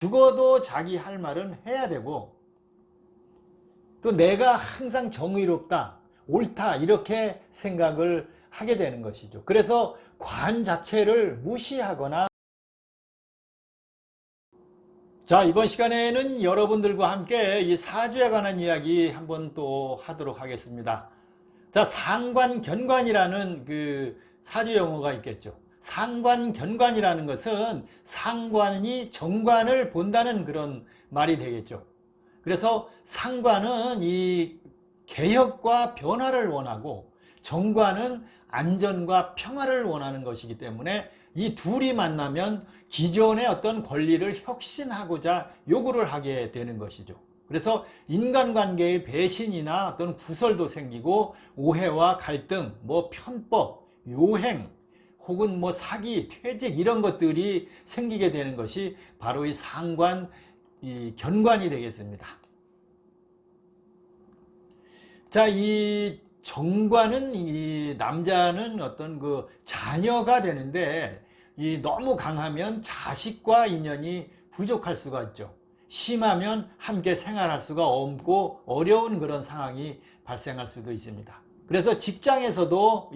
죽어도 자기 할 말은 해야 되고, 또 내가 항상 정의롭다, 옳다 이렇게 생각을 하게 되는 것이죠. 그래서 관 자체를 무시하거나, 자, 이번 시간에는 여러분들과 함께 이 사주에 관한 이야기 한번 또 하도록 하겠습니다. 자, 상관견관이라는 그 사주 용어가 있겠죠. 상관견관이라는 것은 상관이 정관을 본다는 그런 말이 되겠죠. 그래서 상관은 이 개혁과 변화를 원하고, 정관은 안전과 평화를 원하는 것이기 때문에 이 둘이 만나면 기존의 어떤 권리를 혁신하고자 요구를 하게 되는 것이죠. 그래서 인간관계의 배신이나 어떤 구설도 생기고, 오해와 갈등, 편법, 요행, 혹은 사기, 퇴직 이런 것들이 생기게 되는 것이 바로 이 견관이 되겠습니다. 자, 이 정관은 이 남자는 어떤 그 자녀가 되는데, 이 너무 강하면 자식과 인연이 부족할 수가 있죠. 심하면 함께 생활할 수가 없고 어려운 그런 상황이 발생할 수도 있습니다. 그래서 직장에서도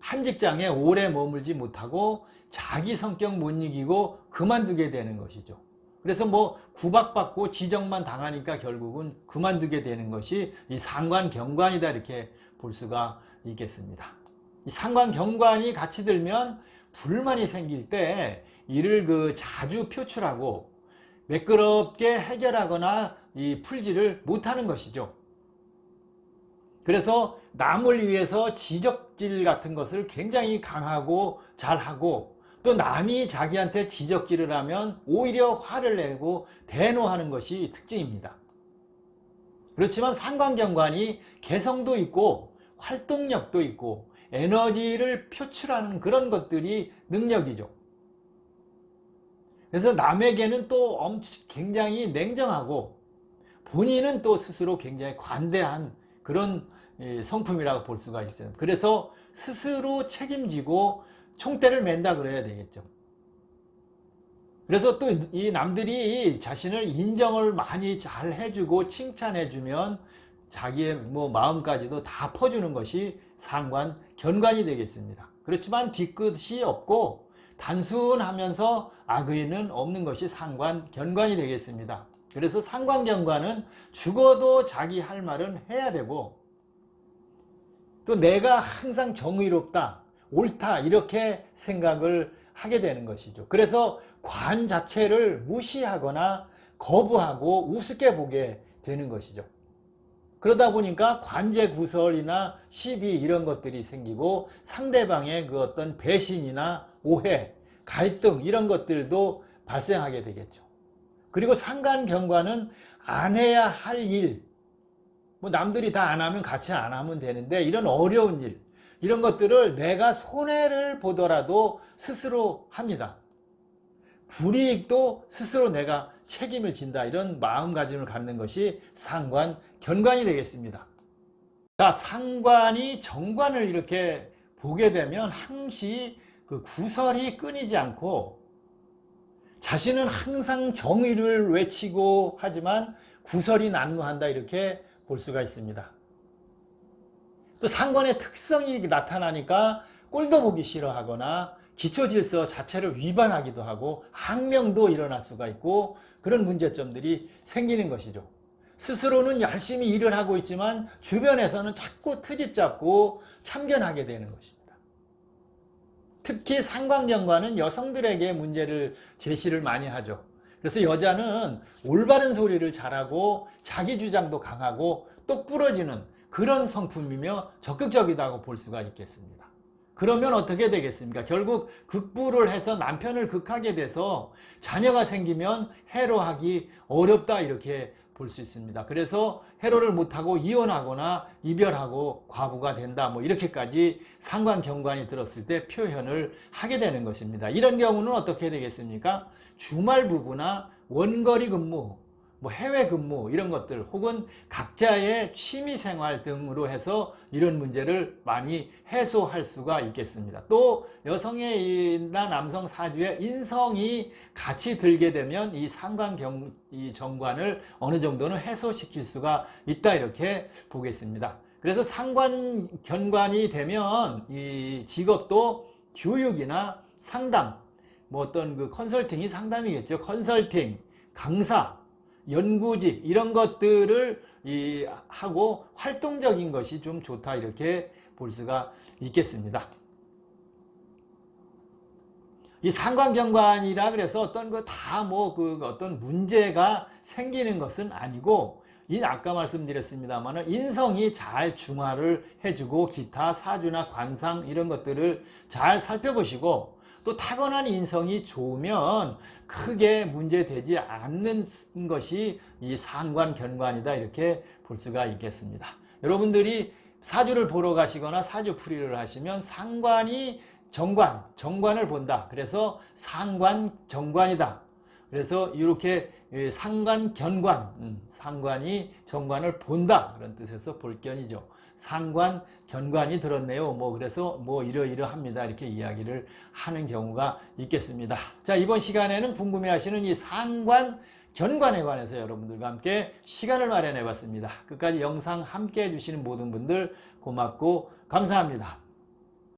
한 직장에 오래 머물지 못하고 자기 성격 못 이기고 그만두게 되는 것이죠. 그래서 구박받고 지적만 당하니까 결국은 그만두게 되는 것이 이 상관경관이다 이렇게 볼 수가 있겠습니다. 이 상관경관이 같이 들면 불만이 생길 때 이를 자주 표출하고 매끄럽게 해결하거나 풀지를 못하는 것이죠. 그래서 남을 위해서 지적질 같은 것을 굉장히 강하고 잘하고, 또 남이 자기한테 지적질을 하면 오히려 화를 내고 대노하는 것이 특징입니다. 그렇지만 상관경관이 개성도 있고 활동력도 있고 에너지를 표출하는 그런 것들이 능력이죠. 그래서 남에게는 또 굉장히 냉정하고, 본인은 또 스스로 굉장히 관대한 그런 성품이라고 볼 수가 있어요. 그래서 스스로 책임지고 총대를 맨다 그래야 되겠죠. 그래서 또 이 남들이 자신을 인정을 많이 잘 해주고 칭찬해주면 자기의 마음까지도 다 퍼주는 것이 상관견관이 되겠습니다. 그렇지만 뒤끝이 없고 단순하면서 악의는 없는 것이 상관견관이 되겠습니다. 그래서 상관견관은 죽어도 자기 할 말은 해야 되고, 또 내가 항상 정의롭다, 옳다 이렇게 생각을 하게 되는 것이죠. 그래서 관 자체를 무시하거나 거부하고 우습게 보게 되는 것이죠. 그러다 보니까 관제구설이나 시비 이런 것들이 생기고, 상대방의 그 어떤 배신이나 오해, 갈등 이런 것들도 발생하게 되겠죠. 그리고 상관경관은 안 해야 할 일, 남들이 다 안 하면 같이 안 하면 되는데, 이런 어려운 일, 이런 것들을 내가 손해를 보더라도 스스로 합니다. 불이익도 스스로 내가 책임을 진다, 이런 마음가짐을 갖는 것이 상관견관이 되겠습니다. 자, 상관이 정관을 이렇게 보게 되면 항시 그 구설이 끊이지 않고, 자신은 항상 정의를 외치고 하지만 구설이 난무한다 이렇게 볼 수가 있습니다. 또 상관의 특성이 나타나니까 꼴도 보기 싫어하거나 기초질서 자체를 위반하기도 하고 항명도 일어날 수가 있고, 그런 문제점들이 생기는 것이죠. 스스로는 열심히 일을 하고 있지만 주변에서는 자꾸 트집 잡고 참견하게 되는 것입니다. 특히 상관경관은 여성들에게 문제를 제시를 많이 하죠. 그래서 여자는 올바른 소리를 잘하고 자기 주장도 강하고 똑부러지는 그런 성품이며 적극적이다고 볼 수가 있겠습니다. 그러면 어떻게 되겠습니까? 결국 극부를 해서 남편을 극하게 돼서 자녀가 생기면 해로하기 어렵다 이렇게 볼 수 있습니다. 그래서 해로를 못하고 이혼하거나 이별하고 과부가 된다 이렇게까지 상관경관이 들었을 때 표현을 하게 되는 것입니다. 이런 경우는 어떻게 되겠습니까? 주말 부부나 원거리 근무, 뭐 해외 근무 이런 것들 혹은 각자의 취미 생활 등으로 해서 이런 문제를 많이 해소할 수가 있겠습니다. 또 여성이나 남성 사주의 인성이 같이 들게 되면 이 이 정관을 어느 정도는 해소시킬 수가 있다 이렇게 보겠습니다. 그래서 상관 견관이 되면 이 직업도 교육이나 상담, 뭐 어떤 그 컨설팅이 상담이겠죠. 컨설팅, 강사, 연구직 이런 것들을 하고 활동적인 것이 좀 좋다 이렇게 볼 수가 있겠습니다. 이 상관경관이라 그래서 어떤 거 다 뭐 그 어떤 문제가 생기는 것은 아니고 아까 말씀드렸습니다만 인성이 잘 중화를 해주고 기타 사주나 관상 이런 것들을 잘 살펴보시고 또 타고난 인성이 좋으면 크게 문제되지 않는 것이 이 상관견관이다 이렇게 볼 수가 있겠습니다. 여러분들이 사주를 보러 가시거나 사주풀이를 하시면 상관이 정관을 본다. 그래서 상관정관이다. 그래서 이렇게 상관견관, 상관이 정관을 본다. 그런 뜻에서 볼견이죠. 상관견관이 들었네요. 뭐 그래서 뭐 이러이러합니다. 이렇게 이야기를 하는 경우가 있겠습니다. 자, 이번 시간에는 궁금해하시는 이 상관견관에 관해서 여러분들과 함께 시간을 마련해 봤습니다. 끝까지 영상 함께 해주시는 모든 분들 고맙고 감사합니다.